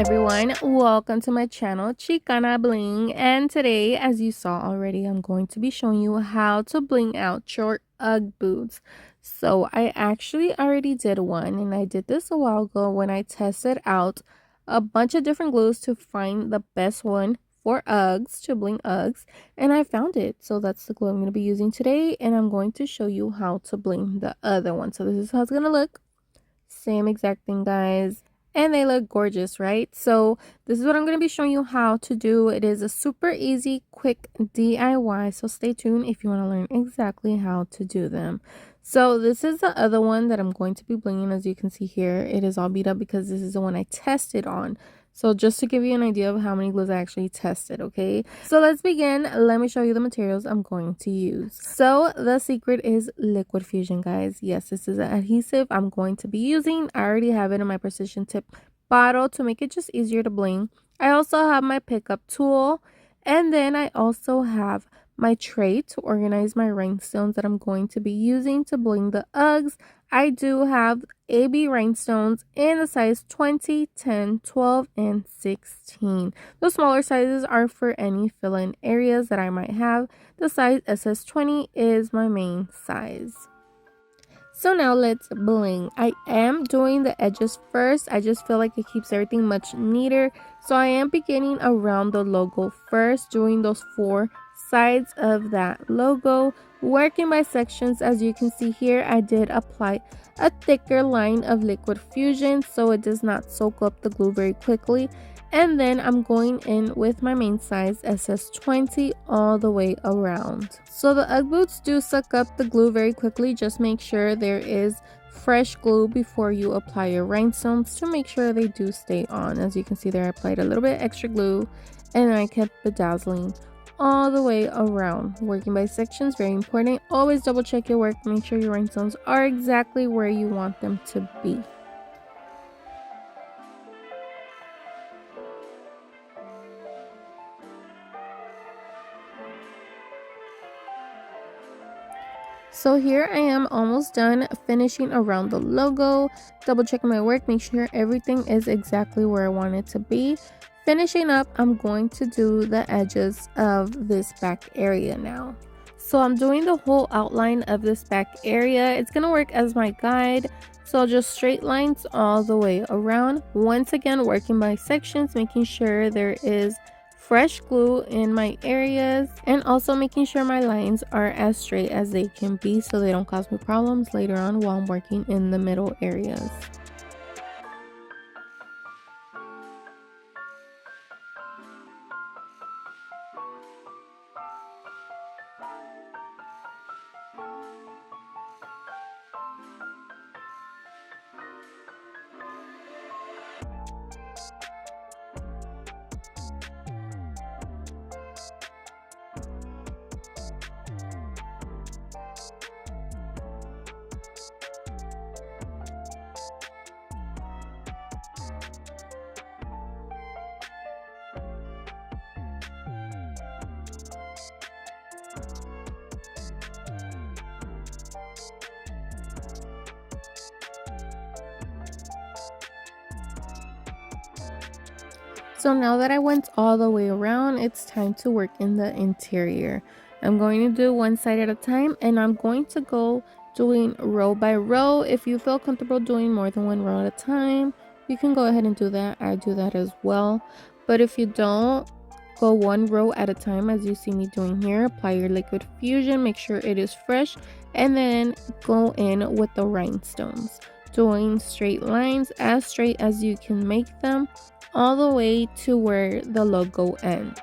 everyone, welcome to my channel 𝓭𝓸𝓷'𝓽, and today, as you saw already, I'm going to be showing you how to bling out your Ugg boots. So I actually already did one, and I did this a while ago when I tested out a bunch of different glues to find the best one for Uggs, to bling Uggs, and I found it. So that's the glue I'm going to be using today, and I'm going to show you how to bling the other one. So this is how it's going to look. Same exact thing, guys, and they look gorgeous, right? So this is what I'm going to be showing you how to do. It is a super easy, quick DIY, so stay tuned if you want to learn exactly how to do them. So this is the other one that I'm going to be blinging. As you can see here, it is all beat up because this is the one I tested on. So just to give you an idea of how many glues I actually tested, okay? So let's begin. Let me show you the materials I'm going to use. So the secret is liquid fusion, guys. Yes, this is an adhesive I'm going to be using. I already have it in my precision tip bottle to make it just easier to bling. I also have my pickup tool, and then I also have my tray to organize my rhinestones that I'm going to be using to bling the Uggs. I do have AB rhinestones in the size 20, 10, 12, and 16. The smaller sizes are for any fill-in areas that I might have. The size SS20 is my main size. So now let's bling. I am doing the edges first. I just feel like it keeps everything much neater. So I am beginning around the logo first, doing those 4 sides of that logo, working by sections. As you can see here, I did apply a thicker line of liquid fusion so it does not soak up the glue very quickly. And then I'm going in with my main size SS20 all the way around. So the Ugg boots do suck up the glue very quickly. Just make sure there is fresh glue before you apply your rhinestones to make sure they do stay on. As you can see there, I applied a little bit extra glue and I kept bedazzling all the way around. Working by sections, very important. Always double check your work. Make sure your rhinestones are exactly where you want them to be. So here I am almost done finishing around the logo, double checking my work, make sure everything is exactly where I want it to be. Finishing up, I'm going to do the edges of this back area now. So I'm doing the whole outline of this back area. It's going to work as my guide. So just straight lines all the way around. Once again, working by sections, making sure there is fresh glue in my areas, and also making sure my lines are as straight as they can be so they don't cause me problems later on while I'm working in the middle areas. So now that I went all the way around, it's time to work in the interior. I'm going to do one side at a time, and I'm going to go doing row by row. If you feel comfortable doing more than one row at a time, you can go ahead and do that. I do that as well. But if you don't, go one row at a time as you see me doing here. Apply your liquid fusion, make sure it is fresh, and then go in with the rhinestones. Doing straight lines, as straight as you can make them, all the way to where the logo ends.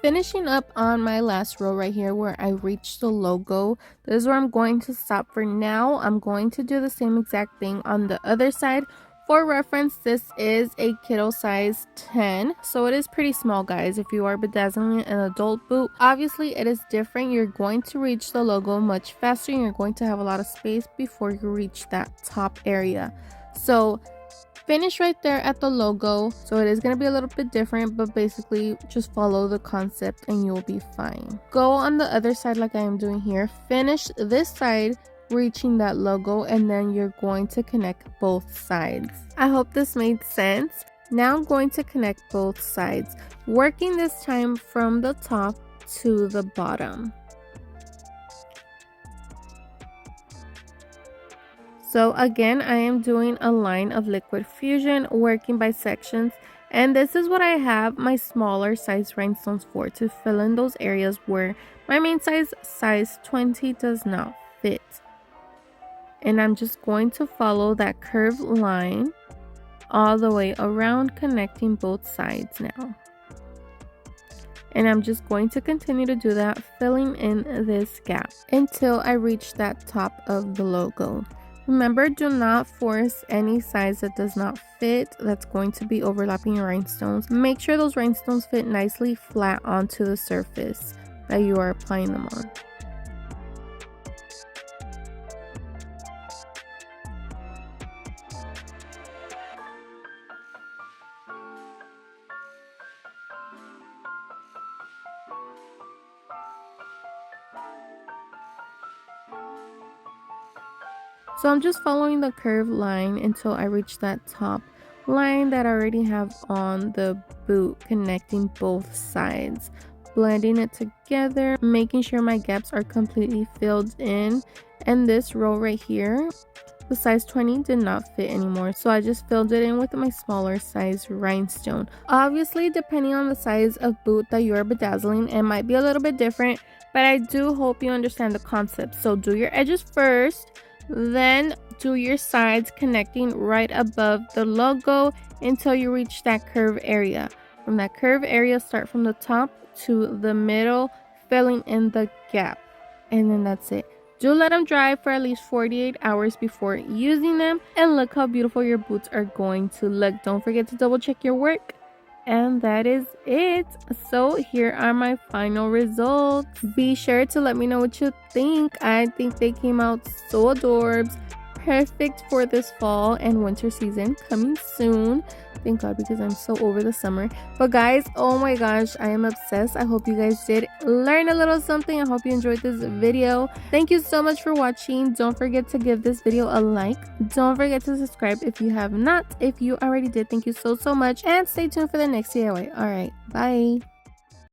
Finishing up on my last row right here where I reached the logo, this is where I'm going to stop for now. I'm going to do the same exact thing on the other side. For reference, this is a kiddo size 10, so it is pretty small, guys. If you are bedazzling an adult boot, obviously it is different. You're going to reach the logo much faster, and you're going to have a lot of space before you reach that top area. So finish right there at the logo. So it is going to be a little bit different, but basically just follow the concept and you'll be fine. Go on the other side like I am doing here. Finish this side, reaching that logo, and then you're going to connect both sides. I hope this made sense. Now I'm going to connect both sides, working this time from the top to the bottom. So again, I am doing a line of liquid fusion, working by sections, and this is what I have my smaller size rhinestones for, to fill in those areas where my main size 20 does not fit. And I'm just going to follow that curved line all the way around, connecting both sides now. And I'm just going to continue to do that, filling in this gap until I reach that top of the logo. Remember, do not force any size that does not fit, that's going to be overlapping your rhinestones. Make sure those rhinestones fit nicely flat onto the surface that you are applying them on. So I'm just following the curved line until I reach that top line that I already have on the boot, connecting both sides, blending it together, making sure my gaps are completely filled in. And this row right here, the size 20 did not fit anymore, so I just filled it in with my smaller size rhinestone. Obviously, depending on the size of boot that you are bedazzling, it might be a little bit different, but I do hope you understand the concept. So do your edges first, then do your sides, connecting right above the logo until you reach that curve area. From that curve area, start from the top to the middle, filling in the gap, and then that's it. Do let them dry for at least 48 hours before using them, and look how beautiful your boots are going to look. Don't forget to double check your work. And that is it. So here are my final results. Be sure to let me know what you think. I think they came out so adorbs. Perfect for this fall and winter season coming soon. Thank God, because I'm so over the summer. But guys, oh my gosh, I am obsessed. I hope you guys did learn a little something. I hope you enjoyed this video. Thank you so much for watching. Don't forget to give this video a like. Don't forget to subscribe if you have not. If you already did, thank you so much. And stay tuned for the next DIY. All right, bye.